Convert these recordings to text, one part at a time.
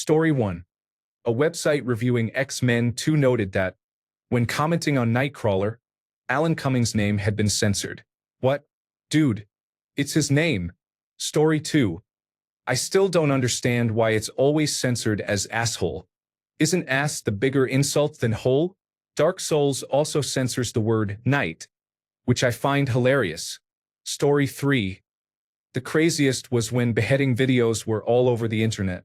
Story 1. A website reviewing X-Men 2 noted that, when commenting on Nightcrawler, Alan Cummings' name had been censored. What? Dude. It's his name. Story 2. I still don't understand why it's always censored as asshole. Isn't ass the bigger insult than hole? Dark Souls also censors the word night, which I find hilarious. Story 3. The craziest was when beheading videos were all over the internet.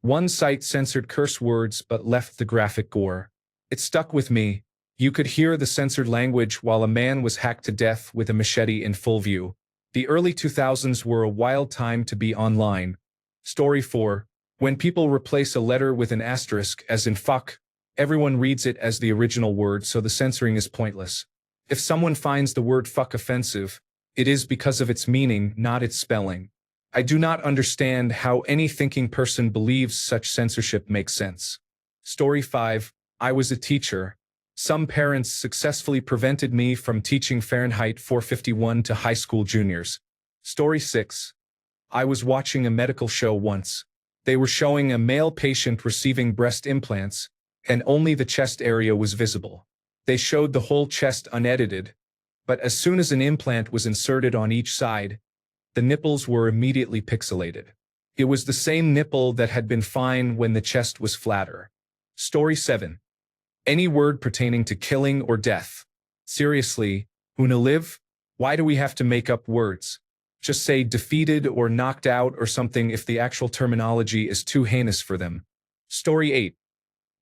One site censored curse words but left the graphic gore. It stuck with me. You could hear the censored language while a man was hacked to death with a machete in full view. The early 2000s were a wild time to be online. Story 4. When people replace a letter with an asterisk, as in fuck, everyone reads it as the original word, so the censoring is pointless. If someone finds the word fuck offensive, it is because of its meaning, not its spelling. I do not understand how any thinking person believes such censorship makes sense. Story 5. I was a teacher. Some parents successfully prevented me from teaching Fahrenheit 451 to high school juniors. Story 6. I was watching a medical show once. They were showing a male patient receiving breast implants, and only the chest area was visible. They showed the whole chest unedited, but as soon as an implant was inserted on each side, the nipples were immediately pixelated. It was the same nipple that had been fine when the chest was flatter. Story 7. Any word pertaining to killing or death. Seriously, Unalive? Why do we have to make up words? Just say defeated or knocked out or something if the actual terminology is too heinous for them. Story 8.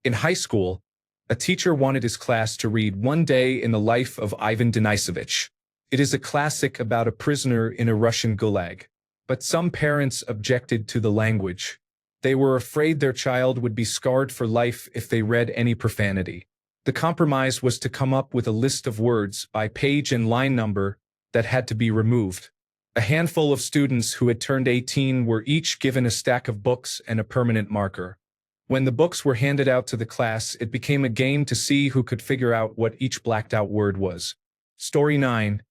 In high school, a teacher wanted his class to read One Day in the Life of Ivan Denisovich. It is a classic about a prisoner in a Russian gulag. But some parents objected to the language. They were afraid their child would be scarred for life if they read any profanity. The compromise was to come up with a list of words by page and line number that had to be removed. A handful of students who had turned 18 were each given a stack of books and a permanent marker. When the books were handed out to the class, it became a game to see who could figure out what each blacked-out word was. Story 9.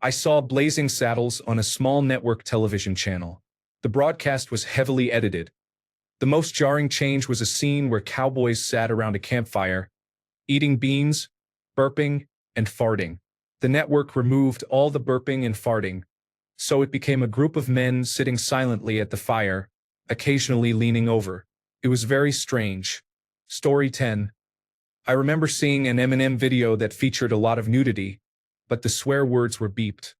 I saw Blazing Saddles on a small network television channel. The broadcast was heavily edited. The most jarring change was a scene where cowboys sat around a campfire, eating beans, burping, and farting. The network removed all the burping and farting, so it became a group of men sitting silently at the fire, occasionally leaning over. It was very strange. Story 10. I remember seeing an Eminem video that featured a lot of nudity, but the swear words were beeped.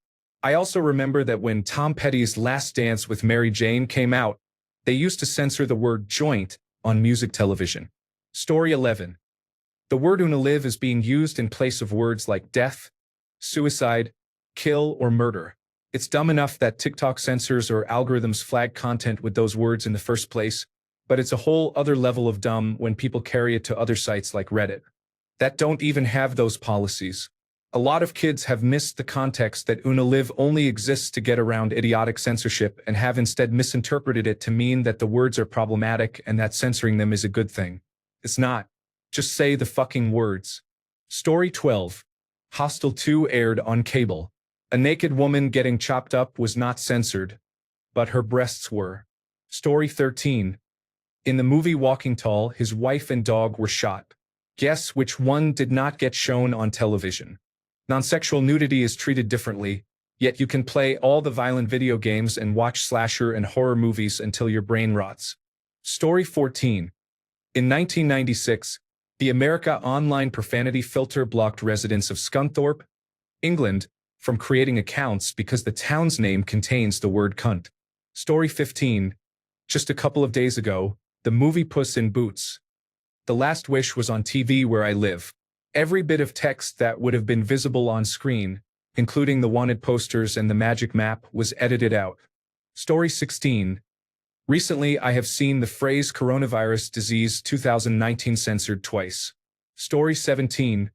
I also remember that when Tom Petty's Last Dance with Mary Jane came out, they used to censor the word joint on music television. Story 11. The word Unalive is being used in place of words like death, suicide, kill, or murder. It's dumb enough that TikTok censors or algorithms flag content with those words in the first place, but it's a whole other level of dumb when people carry it to other sites like Reddit that don't even have those policies. A lot of kids have missed the context that Unalive only exists to get around idiotic censorship and have instead misinterpreted it to mean that the words are problematic and that censoring them is a good thing. It's not. Just say the fucking words. Story 12. Hostel 2 aired on cable. A naked woman getting chopped up was not censored, but her breasts were. Story 13. In the movie Walking Tall, his wife and dog were shot. Guess which one did not get shown on television? Non-sexual nudity is treated differently, yet you can play all the violent video games and watch slasher and horror movies until your brain rots. Story 14. In 1996, the America Online profanity filter blocked residents of Scunthorpe, England, from creating accounts because the town's name contains the word cunt. Story 15. Just a couple of days ago, the movie Puss in Boots: The Last Wish was on TV where I live. Every bit of text that would have been visible on screen, including the wanted posters and the magic map, was edited out. Story 16. Recently, I have seen the phrase coronavirus disease 2019 censored twice. Story 17.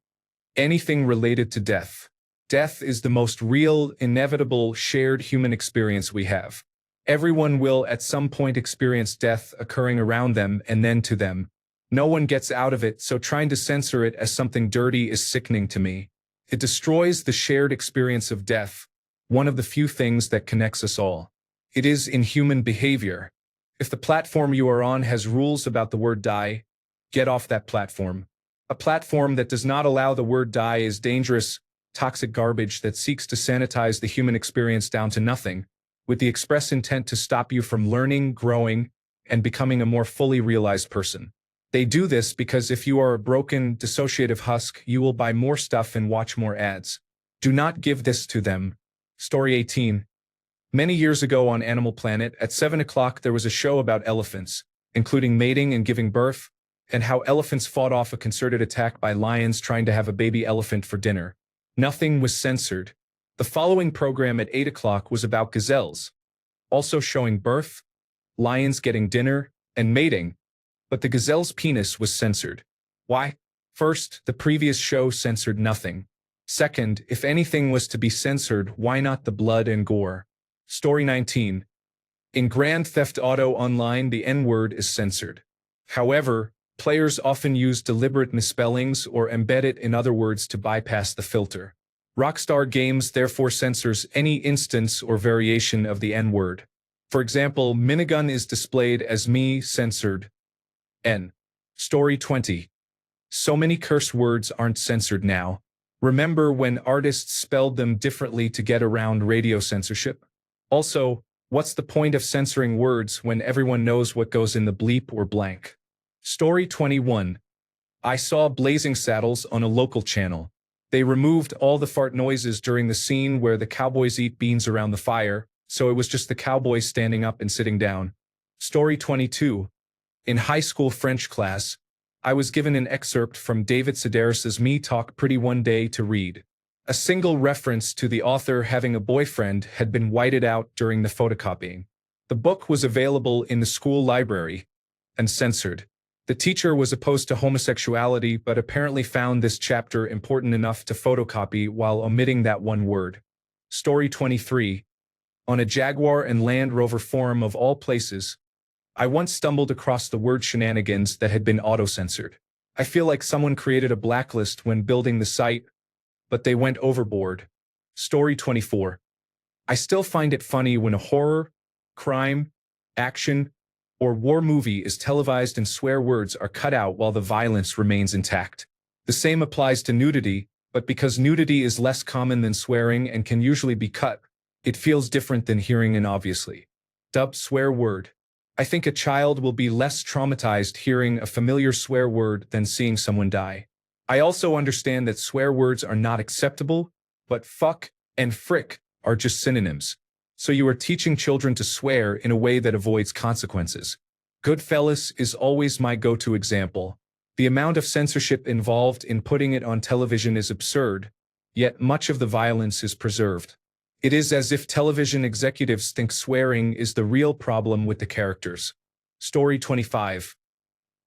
Anything related to death. Death is the most real, inevitable, shared human experience we have. Everyone will at some point experience death occurring around them and then to them. No one gets out of it, so trying to censor it as something dirty is sickening to me. It destroys the shared experience of death, one of the few things that connects us all. It is in human behavior. If the platform you are on has rules about the word die, get off that platform. A platform that does not allow the word die is dangerous, toxic garbage that seeks to sanitize the human experience down to nothing, with the express intent to stop you from learning, growing, and becoming a more fully realized person. They do this because if you are a broken, dissociative husk, you will buy more stuff and watch more ads. Do not give this to them. Story 18. Many years ago on Animal Planet, at 7 o'clock there was a show about elephants, including mating and giving birth, and how elephants fought off a concerted attack by lions trying to have a baby elephant for dinner. Nothing was censored. The following program at 8 o'clock was about gazelles, also showing birth, lions getting dinner, and mating, but the gazelle's penis was censored. Why? First, the previous show censored nothing. Second, if anything was to be censored, why not the blood and gore? Story 19. In Grand Theft Auto Online, the N-word is censored. However, players often use deliberate misspellings or embed it in other words to bypass the filter. Rockstar Games therefore censors any instance or variation of the N-word. For example, minigun is displayed as me censored N. Story 20. So many curse words aren't censored now. Remember when artists spelled them differently to get around radio censorship? Also, what's the point of censoring words when everyone knows what goes in the bleep or blank? Story 21. I saw Blazing Saddles on a local channel. They removed all the fart noises during the scene where the cowboys eat beans around the fire, so it was just the cowboys standing up and sitting down. Story 22. In high school French class, I was given an excerpt from David Sedaris's Me Talk Pretty One Day to read. A single reference to the author having a boyfriend had been whited out during the photocopying. The book was available in the school library and censored. The teacher was opposed to homosexuality but apparently found this chapter important enough to photocopy while omitting that one word. Story 23. On a Jaguar and Land Rover forum of all places, I once stumbled across the word shenanigans that had been auto-censored. I feel like someone created a blacklist when building the site, but they went overboard. Story 24. I still find it funny when a horror, crime, action, or war movie is televised and swear words are cut out while the violence remains intact. The same applies to nudity, but because nudity is less common than swearing and can usually be cut, it feels different than hearing an obviously dubbed swear word. I think a child will be less traumatized hearing a familiar swear word than seeing someone die. I also understand that swear words are not acceptable, but fuck and frick are just synonyms. So you are teaching children to swear in a way that avoids consequences. Goodfellas is always my go-to example. The amount of censorship involved in putting it on television is absurd, yet much of the violence is preserved. It is as if television executives think swearing is the real problem with the characters. Story 25.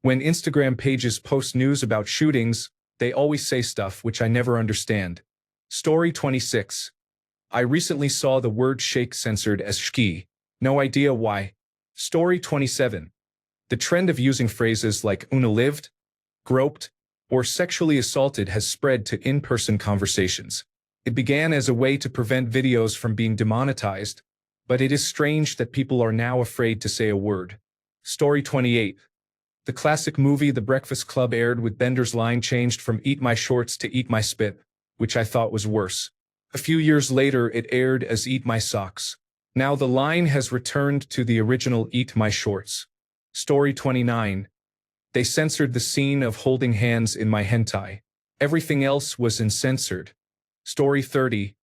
When Instagram pages post news about shootings, they always say stuff which I never understand. Story 26. I recently saw the word shake censored as shki. No idea why. Story 27. The trend of using phrases like unalived, groped, or sexually assaulted has spread to in-person conversations. It began as a way to prevent videos from being demonetized, but it is strange that people are now afraid to say a word. Story 28. The classic movie The Breakfast Club aired with Bender's line changed from "eat my shorts" to "eat my spit," which I thought was worse. A few years later it aired as "eat my socks." Now the line has returned to the original "eat my shorts." Story 29. They censored the scene of holding hands in my hentai. Everything else was uncensored. Story 30.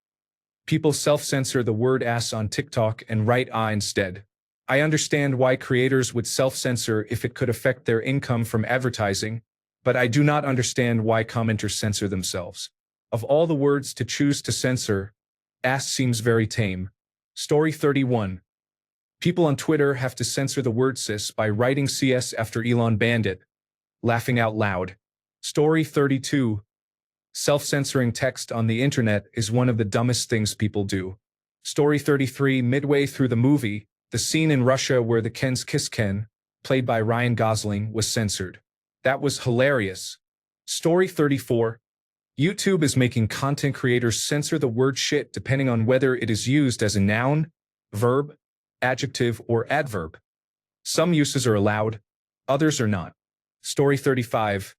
People self-censor the word ass on TikTok and write ah instead. I understand why creators would self-censor if it could affect their income from advertising, but I do not understand why commenters censor themselves. Of all the words to choose to censor, ass seems very tame. Story 31. People on Twitter have to censor the word cis by writing CS after Elon banned it. Laughing out loud. Story 32. Self-censoring text on the internet is one of the dumbest things people do. Story 33. Midway through the movie, the scene in Russia where the Kens kiss Ken, played by Ryan Gosling, was censored. That was hilarious. Story 34. YouTube is making content creators censor the word shit depending on whether it is used as a noun, verb, adjective, or adverb. Some uses are allowed, others are not. Story 35.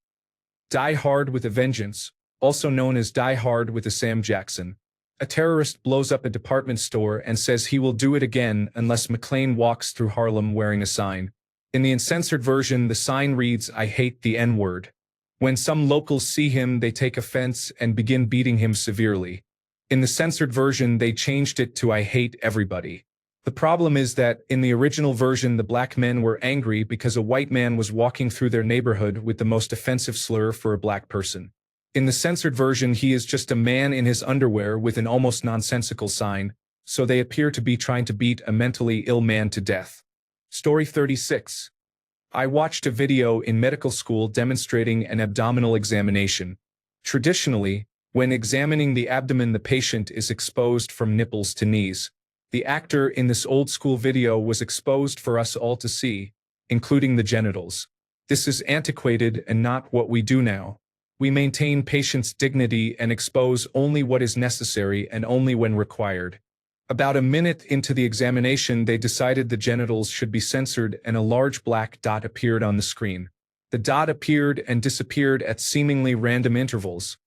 Die Hard with a Vengeance, also known as Die Hard with a Sam Jackson. A terrorist blows up a department store and says he will do it again unless McClane walks through Harlem wearing a sign. In the uncensored version, the sign reads, "I hate the N-word." When some locals see him, they take offense and begin beating him severely. In the censored version, they changed it to "I hate everybody." The problem is that, in the original version, the black men were angry because a white man was walking through their neighborhood with the most offensive slur for a black person. In the censored version, he is just a man in his underwear with an almost nonsensical sign, so they appear to be trying to beat a mentally ill man to death. Story 36. I watched a video in medical school demonstrating an abdominal examination. Traditionally, when examining the abdomen, the patient is exposed from nipples to knees. The actor in this old-school video was exposed for us all to see, including the genitals. This is antiquated and not what we do now. We maintain patients' dignity and expose only what is necessary and only when required. About a minute into the examination, they decided the genitals should be censored and a large black dot appeared on the screen. The dot appeared and disappeared at seemingly random intervals,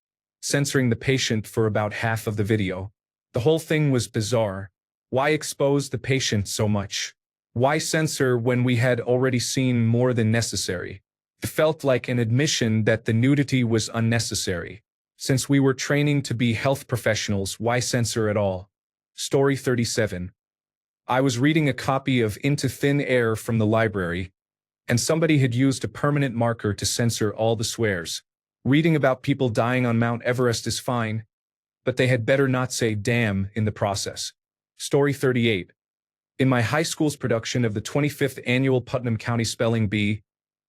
censoring the patient for about half of the video. The whole thing was bizarre. Why expose the patient so much? Why censor when we had already seen more than necessary? It felt like an admission that the nudity was unnecessary. Since we were training to be health professionals, why censor at all? Story 37. I was reading a copy of Into Thin Air from the library, and somebody had used a permanent marker to censor all the swears. Reading about people dying on Mount Everest is fine, but they had better not say damn in the process. Story 38. In my high school's production of the 25th annual Putnam County Spelling Bee,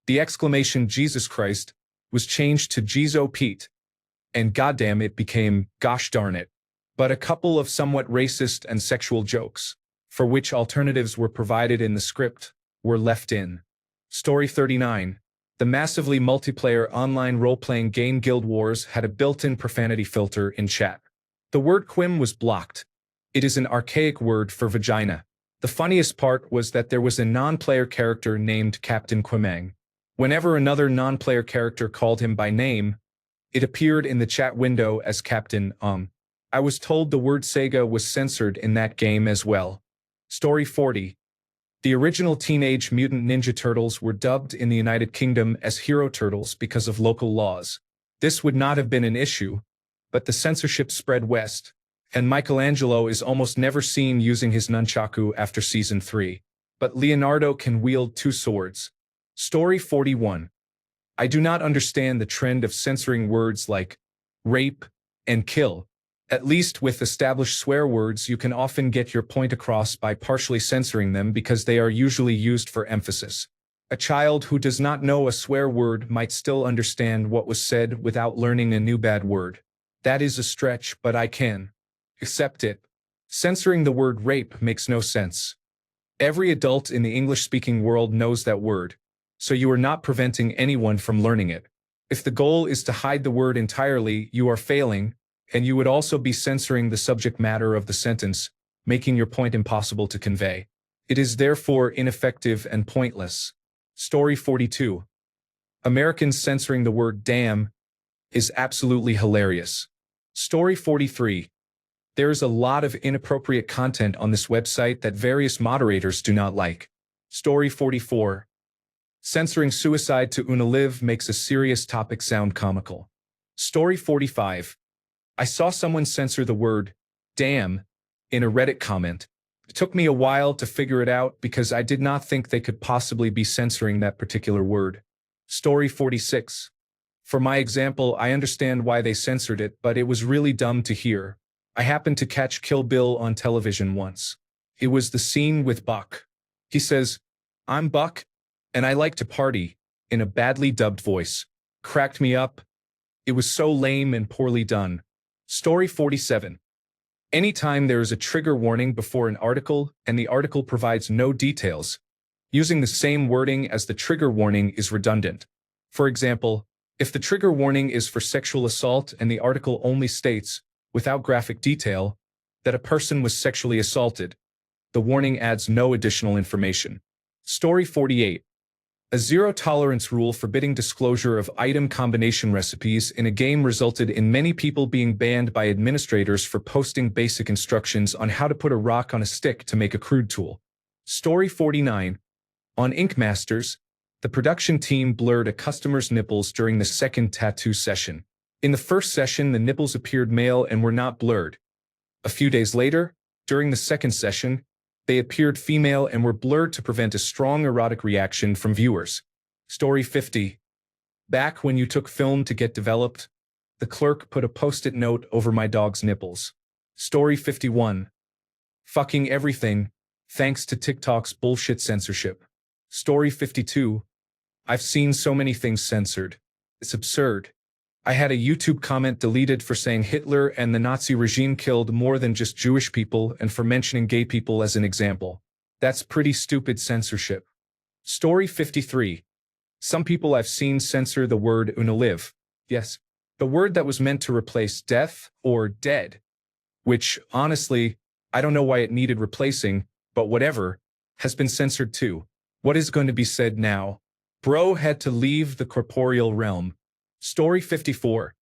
the exclamation "Jesus Christ" was changed to "Jeez Pete," and goddamn it became "Gosh darn it." But a couple of somewhat racist and sexual jokes, for which alternatives were provided in the script, were left in. Story 39. The massively multiplayer online role-playing game Guild Wars had a built-in profanity filter in chat. The word quim was blocked. It is an archaic word for vagina. The funniest part was that there was a non-player character named Captain Quimang. Whenever another non-player character called him by name, it appeared in the chat window as Captain I was told the word Sega was censored in that game as well. Story 40. The original Teenage Mutant Ninja Turtles were dubbed in the United Kingdom as Hero Turtles because of local laws. This would not have been an issue, but the censorship spread west, and Michelangelo is almost never seen using his nunchaku after Season 3. But Leonardo can wield two swords. Story 41. I do not understand the trend of censoring words like rape and kill. At least with established swear words, you can often get your point across by partially censoring them because they are usually used for emphasis. A child who does not know a swear word might still understand what was said without learning a new bad word. That is a stretch, but I can accept it. Censoring the word rape makes no sense. Every adult in the English-speaking world knows that word, so you are not preventing anyone from learning it. If the goal is to hide the word entirely, you are failing, and you would also be censoring the subject matter of the sentence, making your point impossible to convey. It is therefore ineffective and pointless. Story 42. Americans censoring the word damn is absolutely hilarious. Story 43. There is a lot of inappropriate content on this website that various moderators do not like. Story 44. Censoring suicide to Unalive makes a serious topic sound comical. Story 45. I saw someone censor the word damn in a Reddit comment. It took me a while to figure it out because I did not think they could possibly be censoring that particular word. Story 46. For my example, I understand why they censored it, but it was really dumb to hear. I happened to catch Kill Bill on television once. It was the scene with Buck. He says, "I'm Buck, and I like to party," in a badly dubbed voice. Cracked me up. It was so lame and poorly done. Story 47. Anytime there is a trigger warning before an article and the article provides no details, using the same wording as the trigger warning is redundant. For example, if the trigger warning is for sexual assault and the article only states, without graphic detail, that a person was sexually assaulted, the warning adds no additional information. Story 48. A zero-tolerance rule forbidding disclosure of item combination recipes in a game resulted in many people being banned by administrators for posting basic instructions on how to put a rock on a stick to make a crude tool. Story 49. On Ink Masters, the production team blurred a customer's nipples during the second tattoo session. In the first session, the nipples appeared male and were not blurred. A few days later, during the second session, they appeared female and were blurred to prevent a strong erotic reaction from viewers. Story 50. Back when you took film to get developed, the clerk put a post-it note over my dog's nipples. Story 51. Fucking everything, thanks to TikTok's bullshit censorship. Story 52. I've seen so many things censored. It's absurd. I had a YouTube comment deleted for saying Hitler and the Nazi regime killed more than just Jewish people and for mentioning gay people as an example. That's pretty stupid censorship. Story 53. Some people I've seen censor the word unalive. Yes, the word that was meant to replace death or dead. Which, honestly, I don't know why it needed replacing, but whatever, has been censored too. What is going to be said now? Bro had to leave the corporeal realm. Story 54.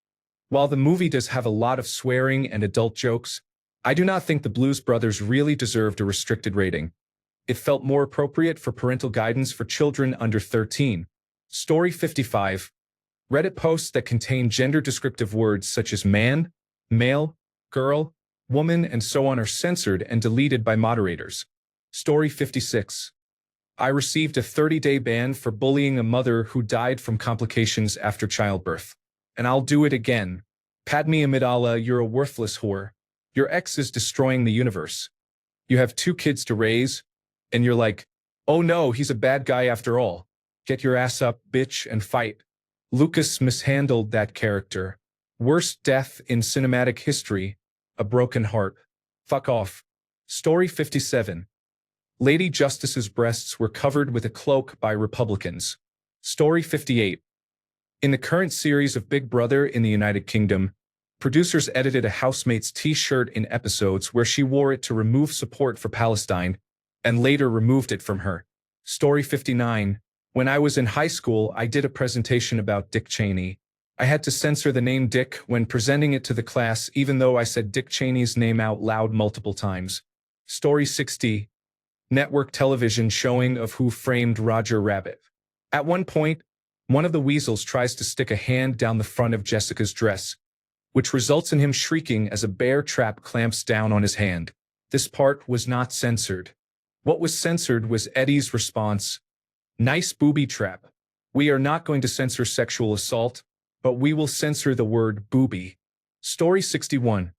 While the movie does have a lot of swearing and adult jokes, I do not think the Blues Brothers really deserved a restricted rating. It felt more appropriate for parental guidance for children under 13. Story 55. Reddit posts that contain gender-descriptive words such as man, male, girl, woman, and so on are censored and deleted by moderators. Story 56. I received a 30-day ban for bullying a mother who died from complications after childbirth. And I'll do it again. Padme Amidala, you're a worthless whore. Your ex is destroying the universe. You have 2 kids to raise, and you're like, oh no, he's a bad guy after all. Get your ass up, bitch, and fight. Lucas mishandled that character. Worst death in cinematic history. A broken heart. Fuck off. Story 57. Lady Justice's breasts were covered with a cloak by Republicans. Story 58. In the current series of Big Brother in the United Kingdom, producers edited a housemate's t-shirt in episodes where she wore it to remove support for Palestine, and later removed it from her. Story 59. When I was in high school, I did a presentation about Dick Cheney. I had to censor the name Dick when presenting it to the class, even though I said Dick Cheney's name out loud multiple times. Story 60. Network television showing of Who Framed Roger Rabbit. At one point, one of the weasels tries to stick a hand down the front of Jessica's dress, which results in him shrieking as a bear trap clamps down on his hand. This part was not censored. What was censored was Eddie's response, "Nice booby trap. We are not going to censor sexual assault, but we will censor the word booby." Story 61.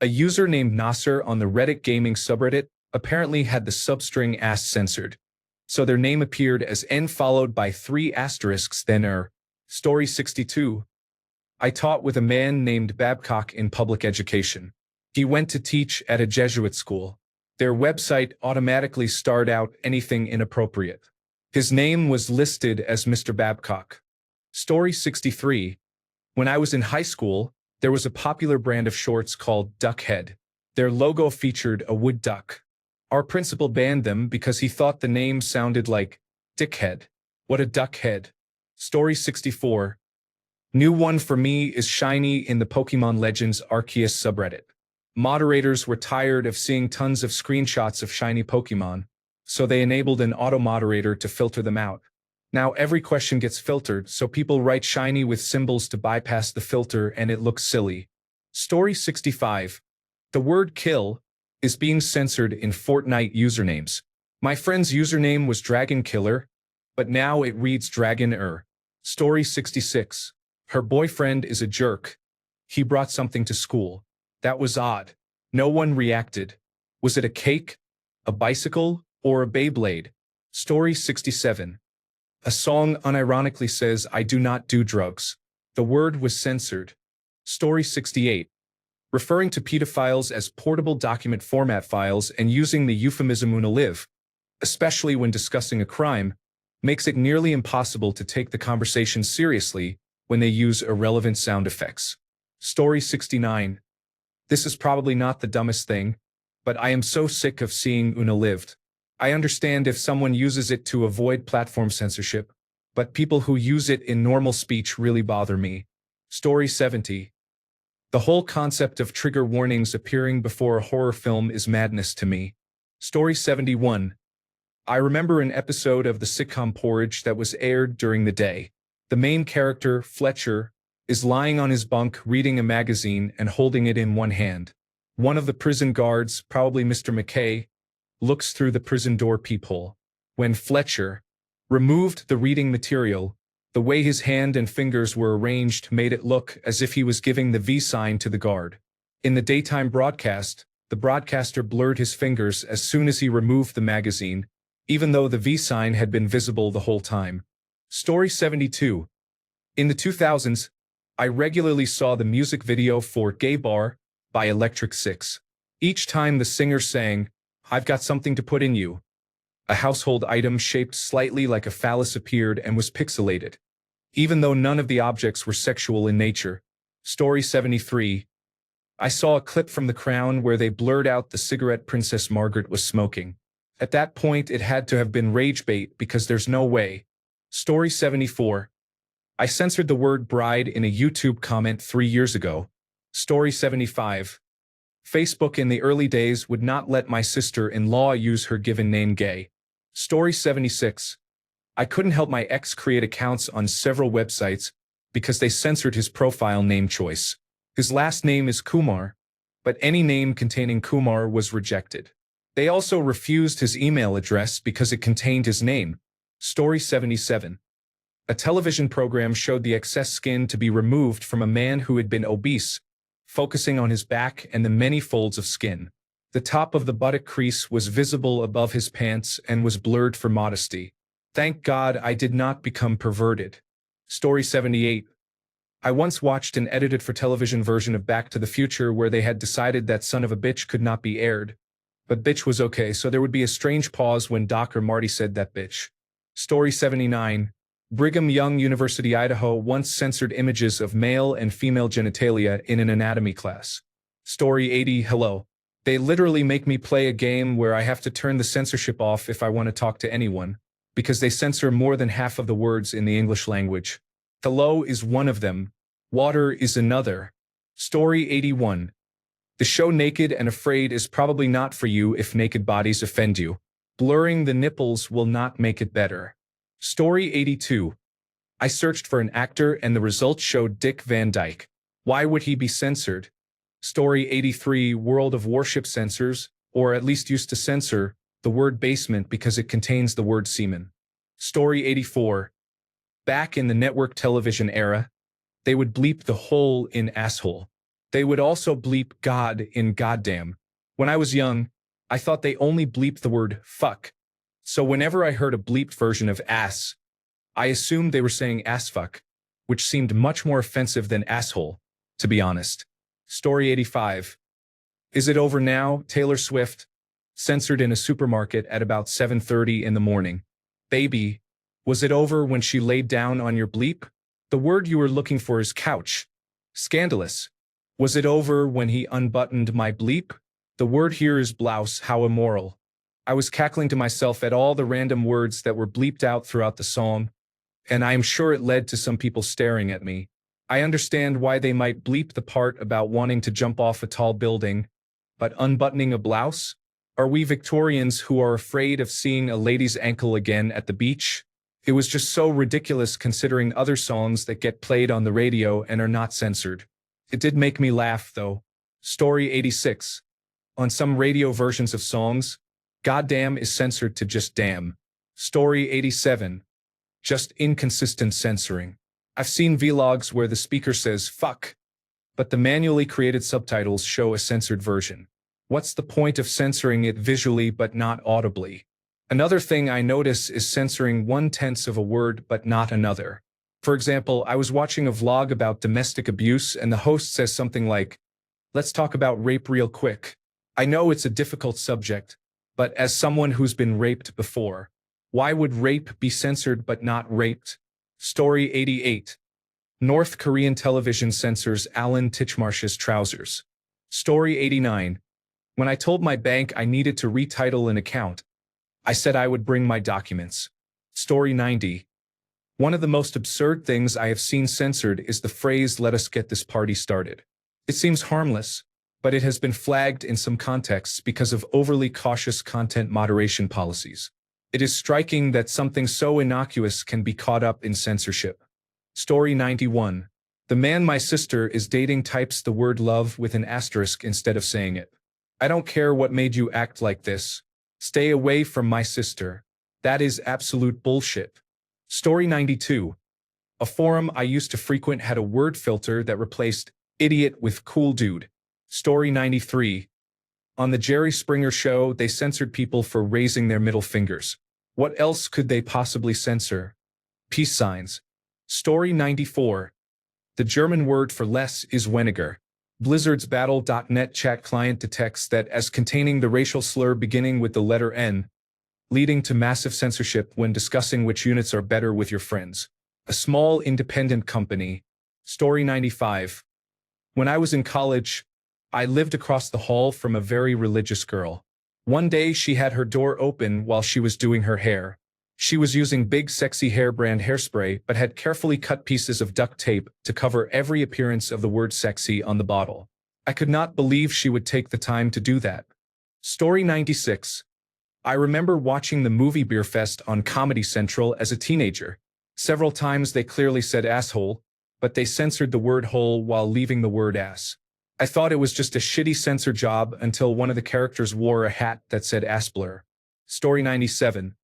A user named Nasser on the Reddit gaming subreddit apparently had the substring ass censored, so their name appeared as N followed by 3 asterisks then er. Story 62. I taught with a man named Babcock in public education. He went to teach at a Jesuit school. Their website automatically starred out anything inappropriate. His name was listed as Mr. Babcock. Story 63. When I was in high school, there was a popular brand of shorts called Duckhead. Their logo featured a wood duck. Our principal banned them because he thought the name sounded like Dickhead. What a duckhead. Story 64. New one for me is Shiny in the Pokemon Legends Arceus subreddit. Moderators were tired of seeing tons of screenshots of shiny Pokemon, so they enabled an auto-moderator to filter them out. Now every question gets filtered, so people write shiny with symbols to bypass the filter and it looks silly. Story 65. The word kill is being censored in Fortnite usernames. My friend's username was Dragon Killer, but now it reads Dragon. Story 66. Her boyfriend is a jerk. He brought something to school. That was odd. No one reacted. Was it a cake, a bicycle, or a Beyblade? Story 67. A song unironically says, I do not do drugs. The word was censored. Story 68. Referring to pedophiles as portable document format files and using the euphemism unalive, especially when discussing a crime, makes it nearly impossible to take the conversation seriously when they use irrelevant sound effects. Story 69. This is probably not the dumbest thing, but I am so sick of seeing unalived. I understand if someone uses it to avoid platform censorship, but people who use it in normal speech really bother me. Story 70. The whole concept of trigger warnings appearing before a horror film is madness to me. Story 71. I remember an episode of the sitcom Porridge that was aired during the day. The main character, Fletcher, is lying on his bunk reading a magazine and holding it in one hand. One of the prison guards, probably Mr. McKay, looks through the prison door peephole. When Fletcher removed the reading material, the way his hand and fingers were arranged made it look as if he was giving the V sign to the guard. In the daytime broadcast, the broadcaster blurred his fingers as soon as he removed the magazine, even though the V sign had been visible the whole time. Story 72. In the 2000s, I regularly saw the music video for Gay Bar by Electric Six. Each time the singer sang, "I've got something to put in you," a household item shaped slightly like a phallus appeared and was pixelated, even though none of the objects were sexual in nature. Story 73. I saw a clip from The Crown where they blurred out the cigarette Princess Margaret was smoking. At that point, it had to have been rage bait because there's no way. Story 74. I censored the word bride in a YouTube comment 3 years ago. Story 75. Facebook in the early days would not let my sister-in-law use her given name Gay. Story 76. I couldn't help my ex create accounts on several websites because they censored his profile name choice. His last name is Kumar, but any name containing Kumar was rejected. They also refused his email address because it contained his name. Story 77. A television program showed the excess skin to be removed from a man who had been obese, focusing on his back and the many folds of skin. The top of the buttock crease was visible above his pants and was blurred for modesty. Thank God I did not become perverted. Story 78. I once watched an edited for television version of Back to the Future where they had decided that Son of a Bitch could not be aired. But bitch was okay, so there would be a strange pause when Doc or Marty said that bitch. Story 79. Brigham Young University, Idaho once censored images of male and female genitalia in an anatomy class. Story 80. Hello. They literally make me play a game where I have to turn the censorship off if I want to talk to anyone, because they censor more than half of the words in the English language. Hello is one of them. Water is another. Story 81. The show Naked and Afraid is probably not for you if naked bodies offend you. Blurring the nipples will not make it better. Story 82. I searched for an actor and the results showed Dick Van Dyke. Why would he be censored? Story 83. World of Warship censors, or at least used to censor, the word basement because it contains the word semen. Story 84. Back in the network television era, they would bleep the hole in asshole. They would also bleep God in goddamn. When I was young, I thought they only bleeped the word fuck. So whenever I heard a bleeped version of ass, I assumed they were saying assfuck, which seemed much more offensive than asshole, to be honest. Story 85. Is it over now? Taylor Swift, censored in a supermarket at about 7:30 in the morning. Baby, was it over when she laid down on your bleep? The word you were looking for is couch. Scandalous. Was it over when he unbuttoned my bleep? The word here is blouse. How immoral. I was cackling to myself at all the random words that were bleeped out throughout the song, and I am sure it led to some people staring at me. I understand why they might bleep the part about wanting to jump off a tall building, but unbuttoning a blouse? Are we Victorians who are afraid of seeing a lady's ankle again at the beach? It was just so ridiculous considering other songs that get played on the radio and are not censored. It did make me laugh, though. Story 86. On some radio versions of songs, goddamn is censored to just damn. Story 87. Just inconsistent censoring. I've seen vlogs where the speaker says fuck, but the manually created subtitles show a censored version. What's the point of censoring it visually but not audibly? Another thing I notice is censoring one tense of a word but not another. For example, I was watching a vlog about domestic abuse and the host says something like, "Let's talk about rape real quick." I know it's a difficult subject, but as someone who's been raped before, why would rape be censored but not raped? Story 88. North Korean television censors Alan Titchmarsh's trousers. Story 89. When I told my bank I needed to retitle an account, I said I would bring my documents. Story 90. One of the most absurd things I have seen censored is the phrase, "let us get this party started." It seems harmless, but it has been flagged in some contexts because of overly cautious content moderation policies. It is striking that something so innocuous can be caught up in censorship. Story 91. The man my sister is dating types the word love with an asterisk instead of saying it. I don't care what made you act like this. Stay away from my sister. That is absolute bullshit. Story 92. A forum I used to frequent had a word filter that replaced idiot with cool dude. Story 93. On the Jerry Springer show, they censored people for raising their middle fingers. What else could they possibly censor? Peace signs. Story 94. The German word for less is weniger. Blizzard's Battle.net chat client detects that as containing the racial slur beginning with the letter N, leading to massive censorship when discussing which units are better with your friends. A small independent company. Story 95. When I was in college, I lived across the hall from a very religious girl. One day she had her door open while she was doing her hair. She was using Big Sexy Hair brand hairspray but had carefully cut pieces of duct tape to cover every appearance of the word sexy on the bottle. I could not believe she would take the time to do that. Story 96. I remember watching the movie Beer Fest on Comedy Central as a teenager. Several times they clearly said asshole, but they censored the word hole while leaving the word ass. I thought it was just a shitty censor job until one of the characters wore a hat that said assblur. Story 97.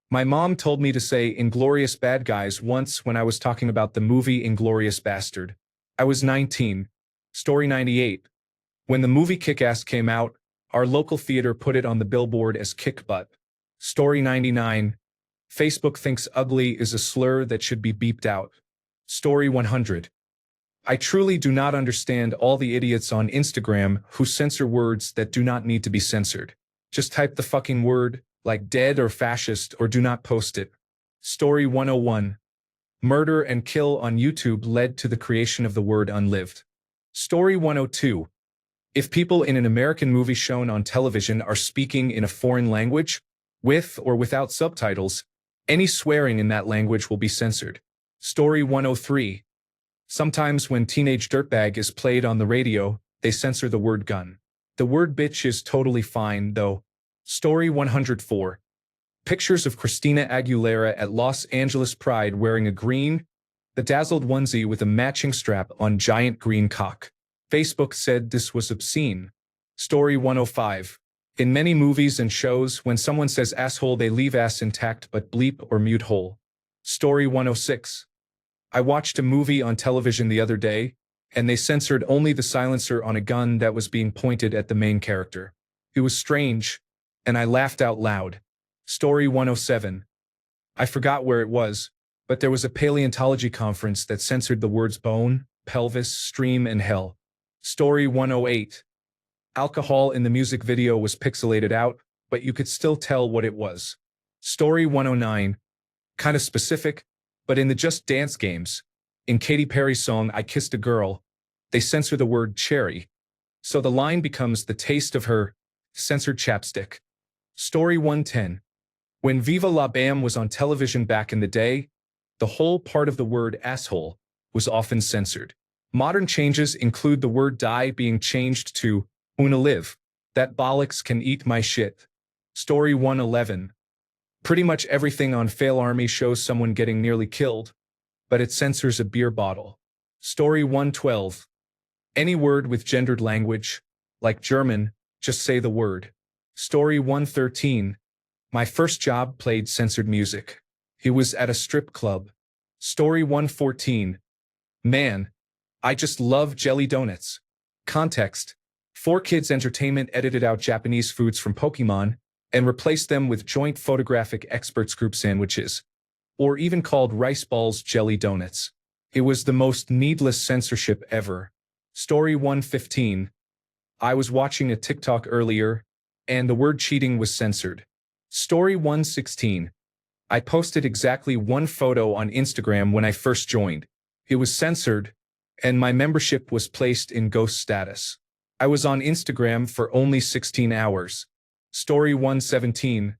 My mom told me to say Inglourious Bad Guys once when I was talking about the movie Inglourious Bastard. I was 19. Story 98. When the movie Kick-Ass came out, our local theater put it on the billboard as Kick Butt. Story 99. Facebook thinks ugly is a slur that should be beeped out. Story 100. I truly do not understand all the idiots on Instagram who censor words that do not need to be censored. Just type the fucking word, like dead or fascist, or do not post it. Story 101. Murder and kill on YouTube led to the creation of the word unlived. Story 102. If people in an American movie shown on television are speaking in a foreign language, with or without subtitles, any swearing in that language will be censored. Story 103. Sometimes when Teenage Dirtbag is played on the radio, they censor the word gun. The word bitch is totally fine, though. Story 104. Pictures of Christina Aguilera at Los Angeles Pride wearing a green, bedazzled onesie with a matching strap on giant green cock. Facebook said this was obscene. Story 105. In many movies and shows, when someone says asshole, they leave ass intact but bleep or mute hole. Story 106. I watched a movie on television the other day, and they censored only the silencer on a gun that was being pointed at the main character. It was strange, and I laughed out loud. Story 107. I forgot where it was, but there was a paleontology conference that censored the words bone, pelvis, stream, and hell. Story 108. Alcohol in the music video was pixelated out, but you could still tell what it was. Story 109. Kind of specific, but in the Just Dance games, in Katy Perry's song I Kissed a Girl, they censor the word cherry, so the line becomes the taste of her censored chapstick. Story 110. When Viva La Bam was on television back in the day, the whole part of the word asshole was often censored. Modern changes include the word die being changed to unalive. That bollocks can eat my shit. Story 111. Pretty much everything on Fail Army shows someone getting nearly killed, but it censors a beer bottle. Story 112. Any word with gendered language, like German, just say the word. Story 113. My first job played censored music. It was at a strip club. Story 114. Man, I just love jelly donuts. Context. 4Kids Entertainment edited out Japanese foods from Pokemon and replaced them with joint photographic experts group sandwiches, or even called rice balls jelly donuts. It was the most needless censorship ever. Story 115. I was watching a TikTok earlier, and the word cheating was censored. Story 116. I posted exactly one photo on Instagram when I first joined. It was censored, and my membership was placed in ghost status. I was on Instagram for only 16 hours. Story 117.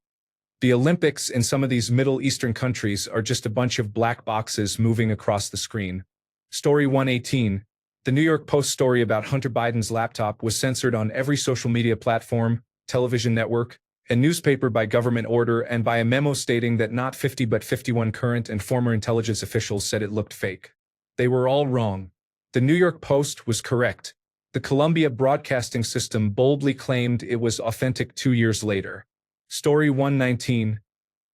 The Olympics in some of these Middle Eastern countries are just a bunch of black boxes moving across the screen. Story 118. The New York Post story about Hunter Biden's laptop was censored on every social media platform, television network, and newspaper by government order and by a memo stating that not 50 but 51 current and former intelligence officials said it looked fake. They were all wrong. The New York Post was correct. The Columbia Broadcasting System boldly claimed it was authentic 2 years later. Story 119.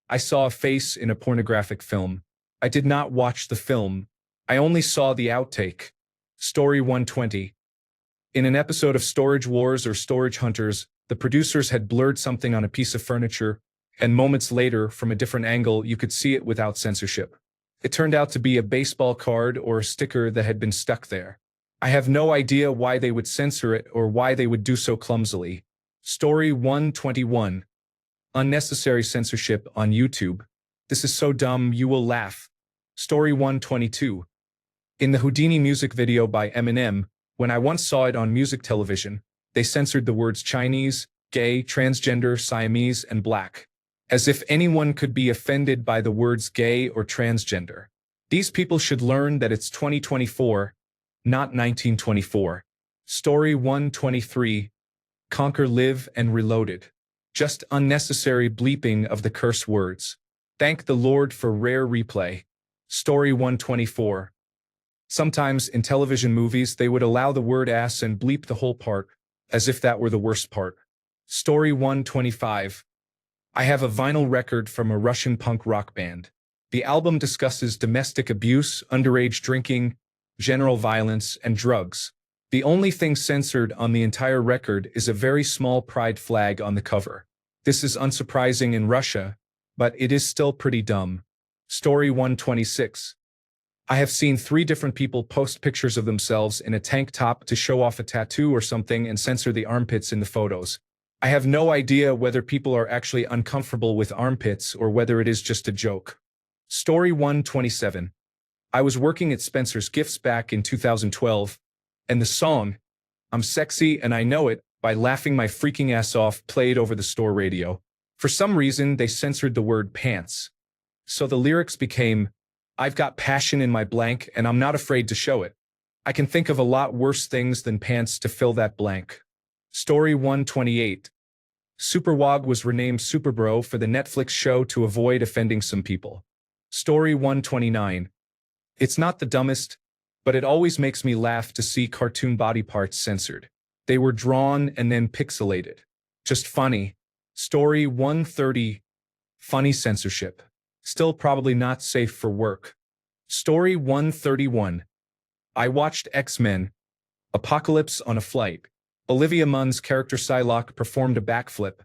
I saw a face in a pornographic film. I did not watch the film. I only saw the outtake. Story 120. In an episode of Storage Wars or Storage Hunters, the producers had blurred something on a piece of furniture, and moments later, from a different angle, you could see it without censorship. It turned out to be a baseball card or a sticker that had been stuck there. I have no idea why they would censor it or why they would do so clumsily. Story 121. Unnecessary censorship on YouTube. This is so dumb you will laugh. Story 122. In the Houdini music video by Eminem, when I once saw it on music television, they censored the words Chinese, gay, transgender, Siamese, and black. As if anyone could be offended by the words gay or transgender. These people should learn that it's 2024, not 1924. Story 123. Conquer Live and Reloaded. Just unnecessary bleeping of the curse words. Thank the Lord for rare replay. Story 124. Sometimes in television movies they would allow the word ass and bleep the whole part, as if that were the worst part. Story 125. I have a vinyl record from a Russian punk rock band. The album discusses domestic abuse, underage drinking, general violence, and drugs. The only thing censored on the entire record is a very small pride flag on the cover. This is unsurprising in Russia, but it is still pretty dumb. Story 126. I have seen 3 different people post pictures of themselves in a tank top to show off a tattoo or something and censor the armpits in the photos. I have no idea whether people are actually uncomfortable with armpits or whether it is just a joke. Story 127. I was working at Spencer's Gifts back in 2012, and the song, I'm Sexy and I Know It, by Laughing My Freaking Ass Off played over the store radio. For some reason, they censored the word pants. So the lyrics became, I've got passion in my blank and I'm not afraid to show it. I can think of a lot worse things than pants to fill that blank. Story 128. Superwog was renamed Superbro for the Netflix show to avoid offending some people. Story 129. It's not the dumbest, but it always makes me laugh to see cartoon body parts censored. They were drawn and then pixelated. Just funny. Story 130. Funny censorship. Still probably not safe for work. Story 131. I watched X-Men. Apocalypse on a flight. Olivia Munn's character Psylocke performed a backflip,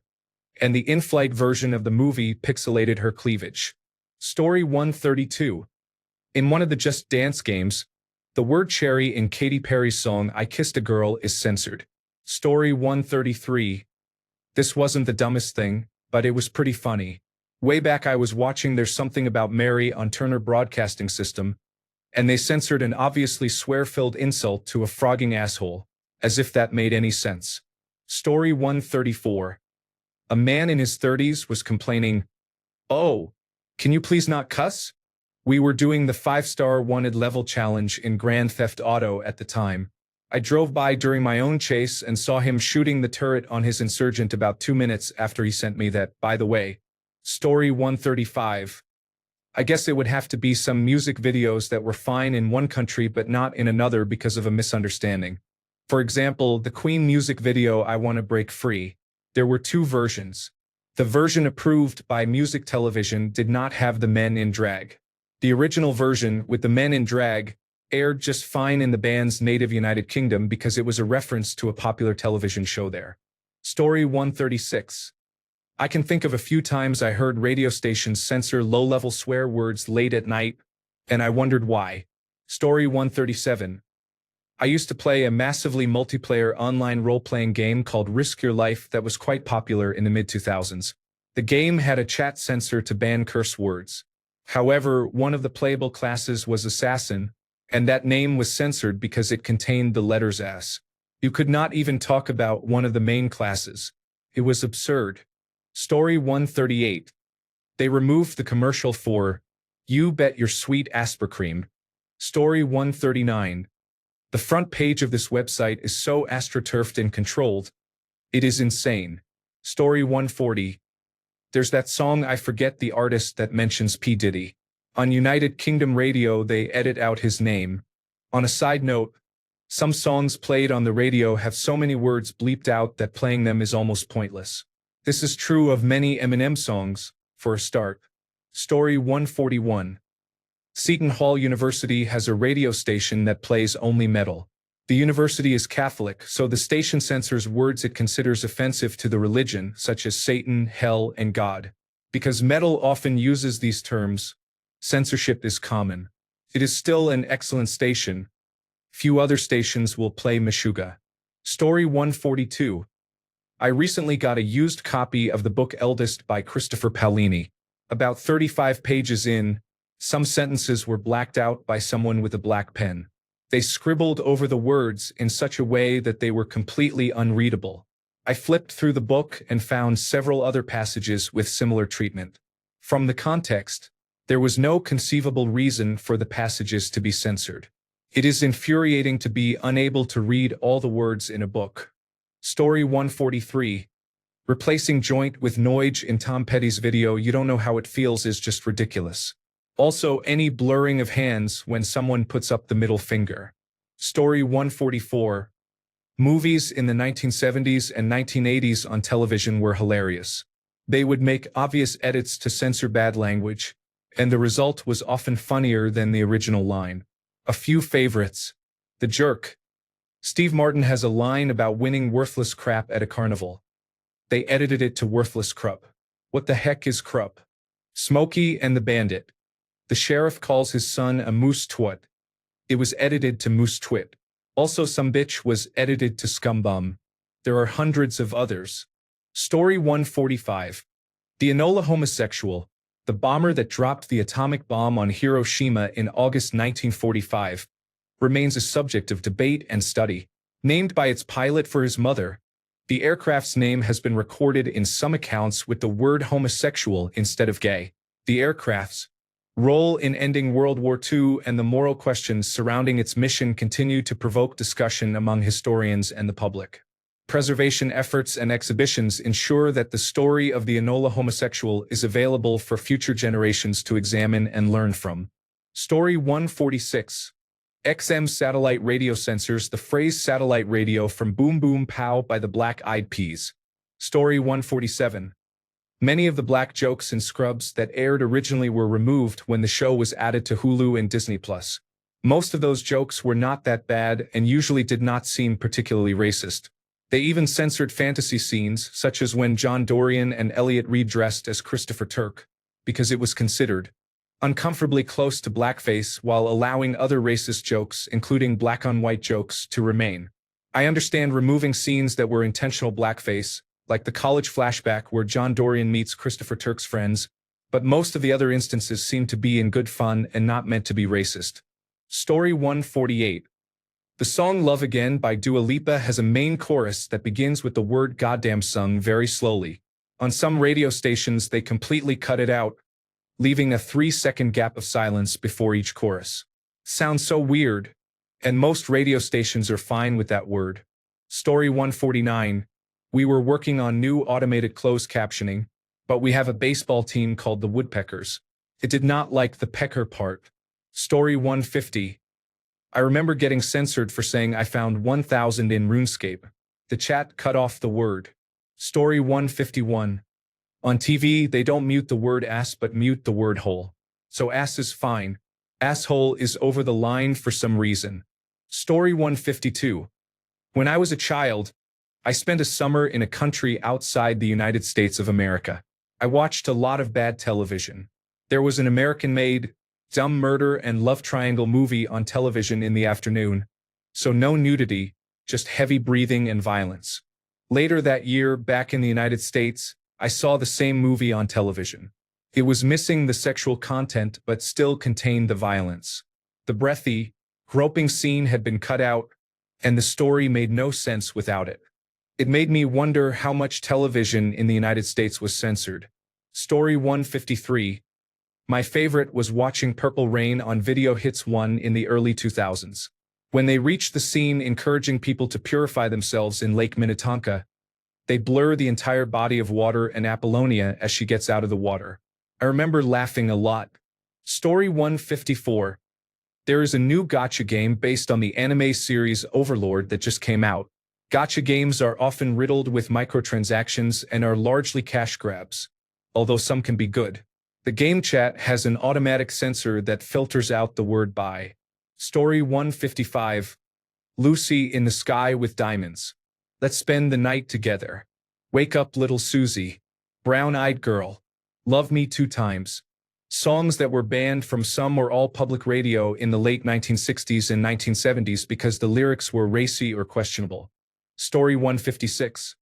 and the in-flight version of the movie pixelated her cleavage. Story 132. In one of the Just Dance games, the word cherry in Katy Perry's song I Kissed a Girl is censored. Story 133. This wasn't the dumbest thing, but it was pretty funny. Way back I was watching There's Something About Mary on Turner Broadcasting System, and they censored an obviously swear-filled insult to a frogging asshole, as if that made any sense. Story 134. A man in his 30s was complaining, "Oh, can you please not cuss?" We were doing the 5-star wanted level challenge in Grand Theft Auto at the time. I drove by during my own chase and saw him shooting the turret on his insurgent about 2 minutes after he sent me that, by the way. Story 135. I guess it would have to be some music videos that were fine in one country but not in another because of a misunderstanding. For example, the Queen music video I Wanna Break Free. There were 2 versions. The version approved by Music Television did not have the men in drag. The original version, with the men in drag, aired just fine in the band's native United Kingdom because it was a reference to a popular television show there. Story 136. I can think of a few times I heard radio stations censor low-level swear words late at night, and I wondered why. Story 137. I used to play a massively multiplayer online role-playing game called Risk Your Life that was quite popular in the mid-2000s. The game had a chat censor to ban curse words. However, one of the playable classes was Assassin, and that name was censored because it contained the letters S. You could not even talk about one of the main classes. It was absurd. Story 138. They removed the commercial for You Bet Your Sweet Aspercream. Story 139. The front page of this website is so astroturfed and controlled. It is insane. Story 140. There's that song I forget the artist that mentions P. Diddy. On United Kingdom radio they edit out his name. On a side note, some songs played on the radio have so many words bleeped out that playing them is almost pointless. This is true of many Eminem songs, for a start. Story 141. Seton Hall University has a radio station that plays only metal. The university is Catholic, so the station censors words it considers offensive to the religion, such as Satan, hell, and God. Because metal often uses these terms, censorship is common. It is still an excellent station. Few other stations will play Meshuggah. Story 142. I recently got a used copy of the book Eldest by Christopher Paolini. About 35 pages in, some sentences were blacked out by someone with a black pen. They scribbled over the words in such a way that they were completely unreadable. I flipped through the book and found several other passages with similar treatment. From the context, there was no conceivable reason for the passages to be censored. It is infuriating to be unable to read all the words in a book. Story 143. Replacing joint with noise in Tom Petty's video You Don't Know How It Feels is just ridiculous. Also, any blurring of hands when someone puts up the middle finger. Story 144. Movies in the 1970s and 1980s on television were hilarious. They would make obvious edits to censor bad language, and the result was often funnier than the original line. A few favorites. The Jerk. Steve Martin has a line about winning worthless crap at a carnival. They edited it to worthless crup. What the heck is crup? Smokey and the Bandit. The sheriff calls his son a moose twit. It was edited to moose twit. Also some bitch was edited to scumbum. There are hundreds of others. Story 145. The Enola homosexual, the bomber that dropped the atomic bomb on Hiroshima in August 1945, remains a subject of debate and study. Named by its pilot for his mother, the aircraft's name has been recorded in some accounts with the word homosexual instead of gay. The aircraft's role in ending World War II and the moral questions surrounding its mission continue to provoke discussion among historians and the public. Preservation efforts and exhibitions ensure that the story of the Enola homosexual is available for future generations to examine and learn from. Story 146. XM satellite radio censors the phrase satellite radio from Boom Boom Pow by the Black Eyed Peas. Story 147. Many of the black jokes in Scrubs that aired originally were removed when the show was added to Hulu and Disney+. Most of those jokes were not that bad and usually did not seem particularly racist. They even censored fantasy scenes, such as when John Dorian and Elliot Reed dressed as Christopher Turk, because it was considered uncomfortably close to blackface while allowing other racist jokes, including black-on-white jokes, to remain. I understand removing scenes that were intentional blackface, like the college flashback where John Dorian meets Christopher Turk's friends, but most of the other instances seem to be in good fun and not meant to be racist. Story 148. The song Love Again by Dua Lipa has a main chorus that begins with the word goddamn sung very slowly. On some radio stations they completely cut it out, leaving a 3-second gap of silence before each chorus. Sounds so weird, and most radio stations are fine with that word. Story 149. We were working on new automated closed captioning, but we have a baseball team called the Woodpeckers. It did not like the pecker part. Story 150. I remember getting censored for saying I found 1000 in RuneScape. The chat cut off the word. Story 151. On TV, they don't mute the word ass but mute the word hole. So ass is fine. Asshole is over the line for some reason. Story 152. When I was a child, I spent a summer in a country outside the United States of America. I watched a lot of bad television. There was an American-made, dumb murder and love triangle movie on television in the afternoon, so no nudity, just heavy breathing and violence. Later that year, back in the United States, I saw the same movie on television. It was missing the sexual content but still contained the violence. The breathy, groping scene had been cut out, and the story made no sense without it. It made me wonder how much television in the United States was censored. Story 153. My favorite was watching Purple Rain on Video Hits 1 in the early 2000s. When they reached the scene encouraging people to purify themselves in Lake Minnetonka, they blur the entire body of water and Apollonia as she gets out of the water. I remember laughing a lot. Story 154. There is a new gacha game based on the anime series Overlord that just came out. Gacha games are often riddled with microtransactions and are largely cash grabs, although some can be good. The game chat has an automatic censor that filters out the word "buy." Story 155. Lucy in the sky with diamonds. Let's spend the night together. Wake up, little Susie. Brown-eyed girl. Love me 2 times. Songs that were banned from some or all public radio in the late 1960s and 1970s because the lyrics were racy or questionable. Story 156.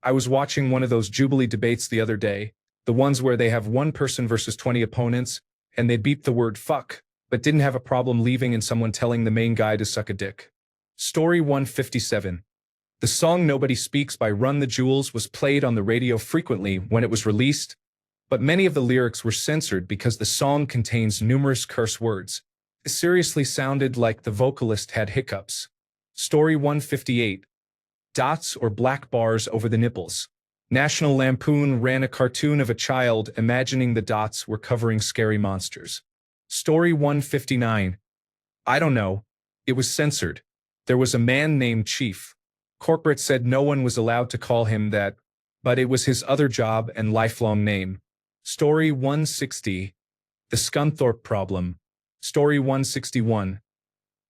I was watching one of those Jubilee debates the other day, the ones where they have one person versus 20 opponents, and they beat the word fuck, but didn't have a problem leaving and someone telling the main guy to suck a dick. Story 157. The song Nobody Speaks by Run the Jewels was played on the radio frequently when it was released, but many of the lyrics were censored because the song contains numerous curse words. It seriously sounded like the vocalist had hiccups. Story 158. Dots or black bars over the nipples. National Lampoon ran a cartoon of a child imagining the dots were covering scary monsters. Story 159. I don't know. It was censored. There was a man named Chief. Corporate said no one was allowed to call him that, but it was his other job and lifelong name. Story 160. The Scunthorpe Problem. Story 161.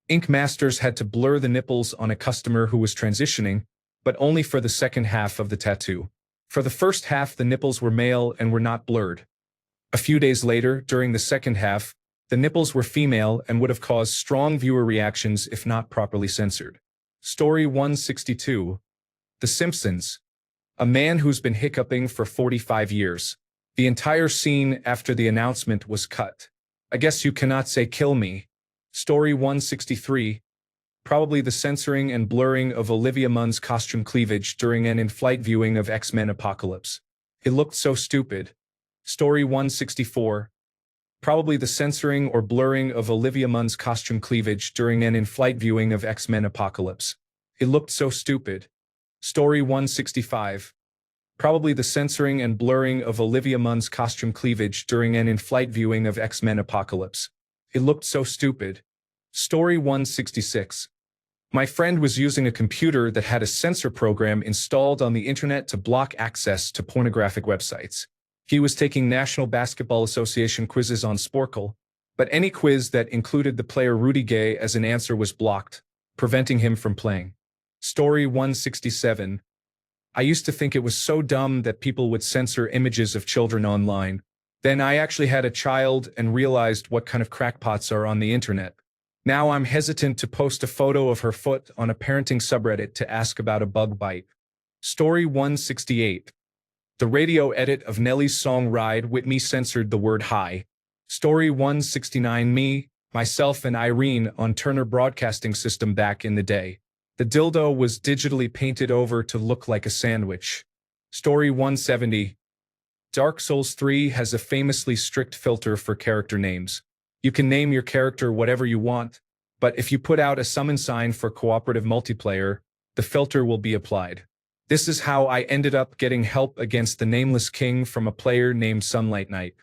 Ink Masters had to blur the nipples on a customer who was transitioning, but only for the second half of the tattoo. For the first half, the nipples were male and were not blurred. A few days later, during the second half, the nipples were female and would have caused strong viewer reactions if not properly censored. Story 162. The Simpsons. A man who's been hiccuping for 45 years. The entire scene after the announcement was cut. I guess you cannot say kill me. Story 163. Probably the censoring and blurring of Olivia Munn's costume cleavage during an in-flight viewing of X-Men Apocalypse. It looked so stupid. Story 164. Probably the censoring or blurring of Olivia Munn's costume cleavage during an in-flight viewing of X-Men Apocalypse. It looked so stupid. Story 165. Probably the censoring and blurring of Olivia Munn's costume cleavage during an in-flight viewing of X-Men Apocalypse. It looked so stupid. Story 166. My friend was using a computer that had a censor program installed on the internet to block access to pornographic websites. He was taking National Basketball Association quizzes on Sporkle, but any quiz that included the player Rudy Gay as an answer was blocked, preventing him from playing. Story 167. I used to think it was so dumb that people would censor images of children online. Then I actually had a child and realized what kind of crackpots are on the internet. Now I'm hesitant to post a photo of her foot on a parenting subreddit to ask about a bug bite. Story 168. The radio edit of Nelly's song Ride With Me censored the word hi. Story 169. Me, myself and Irene on Turner Broadcasting System back in the day. The dildo was digitally painted over to look like a sandwich. Story 170. Dark Souls 3 has a famously strict filter for character names. You can name your character whatever you want, but if you put out a summon sign for cooperative multiplayer, the filter will be applied. This is how I ended up getting help against the Nameless King from a player named Sunlight Knight.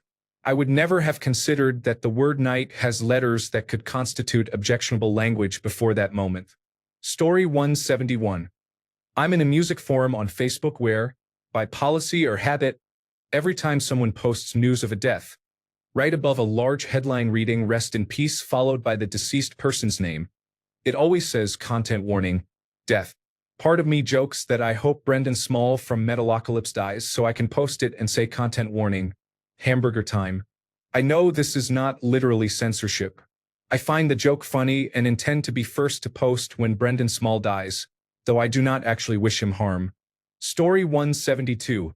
I would never have considered that the word knight has letters that could constitute objectionable language before that moment. Story 171. I'm in a music forum on Facebook where, by policy or habit, every time someone posts news of a death, right above a large headline reading "Rest in Peace" followed by the deceased person's name, it always says "Content Warning, Death." Part of me jokes that I hope Brendan Small from Metalocalypse dies so I can post it and say "Content Warning, Hamburger Time." I know this is not literally censorship. I find the joke funny and intend to be first to post when Brendan Small dies, though I do not actually wish him harm. Story 172.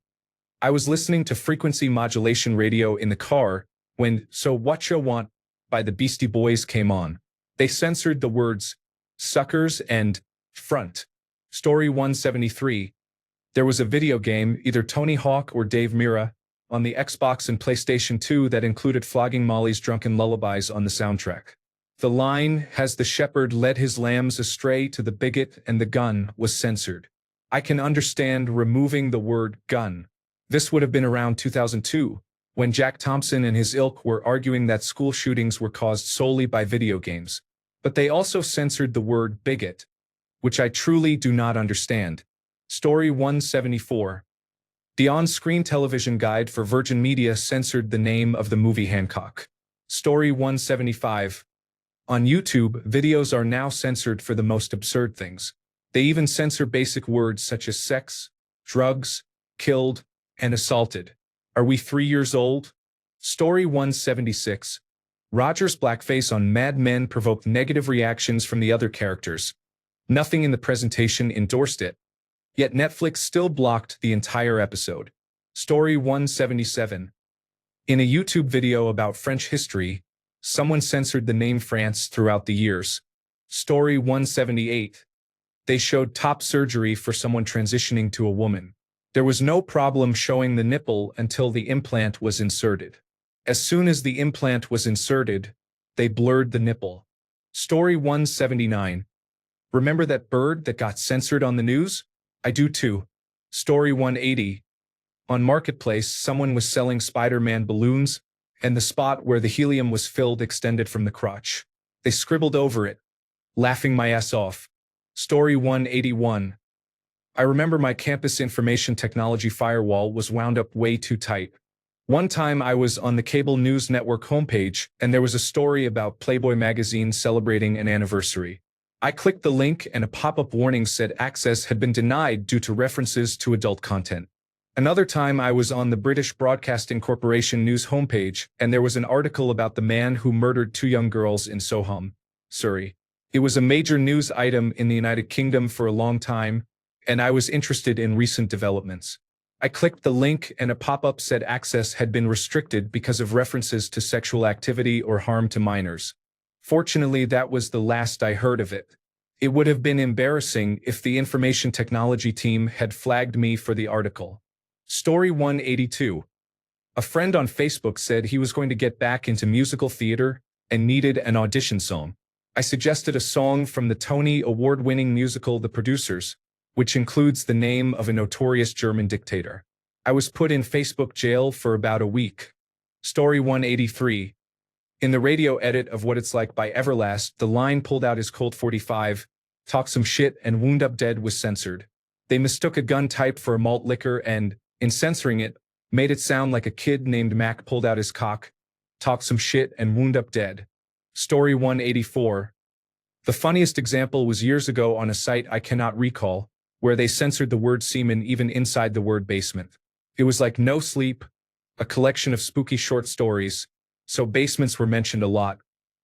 I was listening to frequency modulation radio in the car when "So What You Want" by the Beastie Boys came on. They censored the words "suckers" and "front." Story 173. There was a video game, either Tony Hawk or Dave Mirra, on the Xbox and PlayStation 2 that included flogging Molly's drunken lullabies on the soundtrack. The line, "Has the shepherd led his lambs astray to the bigot and the gun," was censored. I can understand removing the word gun. This would have been around 2002, when Jack Thompson and his ilk were arguing that school shootings were caused solely by video games. But they also censored the word bigot, which I truly do not understand. Story 174. The on-screen television guide for Virgin Media censored the name of the movie Hancock. Story 175. On YouTube, videos are now censored for the most absurd things. They even censor basic words such as sex, drugs, killed, and assaulted. Are we 3 years old? Story 176. Roger's blackface on Mad Men provoked negative reactions from the other characters. Nothing in the presentation endorsed it. Yet Netflix still blocked the entire episode. Story 177. In a YouTube video about French history, someone censored the name France throughout the years. Story 178. They showed top surgery for someone transitioning to a woman. There was no problem showing the nipple until the implant was inserted. As soon as the implant was inserted, they blurred the nipple. Story 179. Remember that bird that got censored on the news? I do too. Story 180. On Marketplace, someone was selling Spider-Man balloons, and the spot where the helium was filled extended from the crotch. They scribbled over it, laughing my ass off. Story 181. I remember my campus information technology firewall was wound up way too tight. One time I was on the cable news network homepage, and there was a story about Playboy magazine celebrating an anniversary. I clicked the link and a pop-up warning said access had been denied due to references to adult content. Another time I was on the British Broadcasting Corporation news homepage, and there was an article about the man who murdered 2 young girls in Soham, Surrey. It was a major news item in the United Kingdom for a long time, and I was interested in recent developments. I clicked the link and a pop-up said access had been restricted because of references to sexual activity or harm to minors. Fortunately, that was the last I heard of it. It would have been embarrassing if the information technology team had flagged me for the article. Story 182. A friend on Facebook said he was going to get back into musical theater and needed an audition song. I suggested a song from the Tony Award-winning musical The Producers, which includes the name of a notorious German dictator. I was put in Facebook jail for about a week. Story 183. In the radio edit of What It's Like by Everlast, the line "pulled out his Colt 45, talk some shit and wound up dead" was censored. They mistook a gun type for a malt liquor and, in censoring it, made it sound like a kid named Mac pulled out his cock, talked some shit and wound up dead. Story 184. The funniest example was years ago on a site I cannot recall, where they censored the word semen even inside the word basement. It was like No Sleep, a collection of spooky short stories, so basements were mentioned a lot.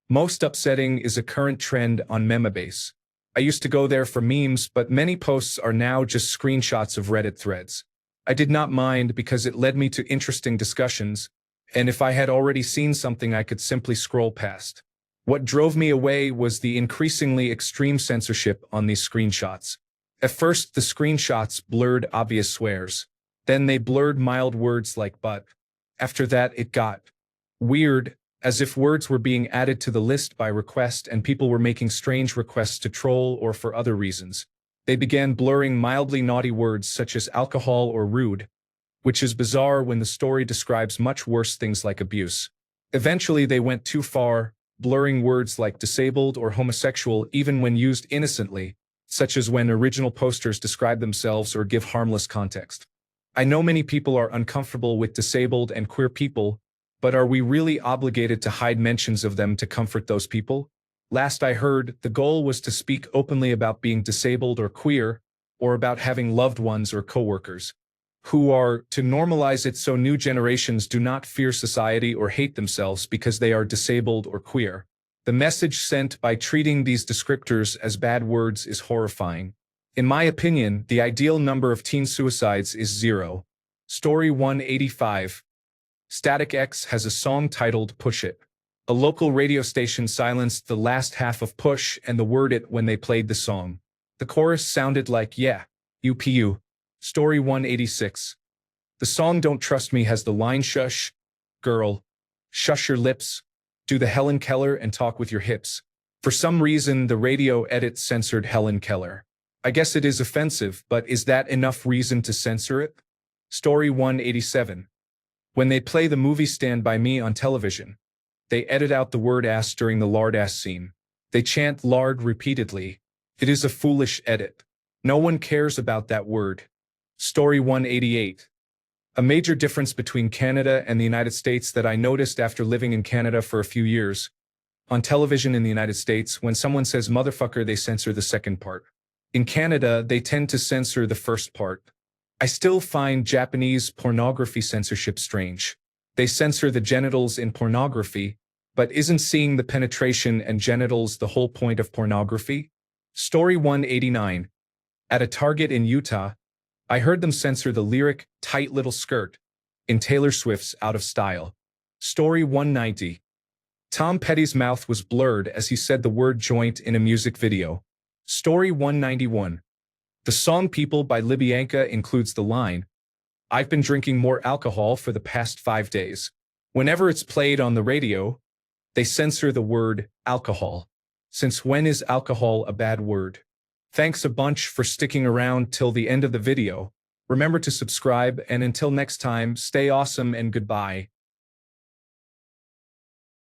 Most upsetting is a current trend on Memebase. I used to go there for memes, but many posts are now just screenshots of Reddit threads. I did not mind because it led me to interesting discussions, and if I had already seen something I could simply scroll past. What drove me away was the increasingly extreme censorship on these screenshots. At first, the screenshots blurred obvious swears. Then they blurred mild words like "but." After that, it got weird, as if words were being added to the list by request and people were making strange requests to troll or for other reasons. They began blurring mildly naughty words such as alcohol or rude, which is bizarre when the story describes much worse things like abuse. Eventually, they went too far, blurring words like disabled or homosexual even when used innocently, such as when original posters describe themselves or give harmless context. I know many people are uncomfortable with disabled and queer people, but are we really obligated to hide mentions of them to comfort those people? Last I heard, the goal was to speak openly about being disabled or queer, or about having loved ones or coworkers, who are to normalize it so new generations do not fear society or hate themselves because they are disabled or queer. The message sent by treating these descriptors as bad words is horrifying. In my opinion, the ideal number of teen suicides is 0. Story 185. Static X has a song titled "Push It." A local radio station silenced the last half of "Push" and the word "it" when they played the song. The chorus sounded like "Yeah, UPU." Story 186. The song Don't Trust Me has the line shush, girl, shush your lips, do the Helen Keller and talk with your hips. For some reason, the radio edit censored Helen Keller. I guess it is offensive, but is that enough reason to censor it? Story 187. When they play the movie Stand By Me on television, they edit out the word ass during the lard ass scene. They chant lard repeatedly. It is a foolish edit. No one cares about that word. Story 188. A major difference between Canada and the United States that I noticed after living in Canada for a few years. On television in the United States, when someone says motherfucker, they censor the second part. In Canada, they tend to censor the first part. I still find Japanese pornography censorship strange. They censor the genitals in pornography, but isn't seeing the penetration and genitals the whole point of pornography? Story 189. At a Target in Utah, I heard them censor the lyric, tight little skirt, in Taylor Swift's Out of Style. Story 190. Tom Petty's mouth was blurred as he said the word joint in a music video. Story 191. The song People by Libyanka includes the line, I've been drinking more alcohol for the past 5 days. Whenever it's played on the radio, they censor the word alcohol. Since when is alcohol a bad word? Thanks a bunch for sticking around till the end of the video. Remember to subscribe, and until next time, stay awesome and goodbye.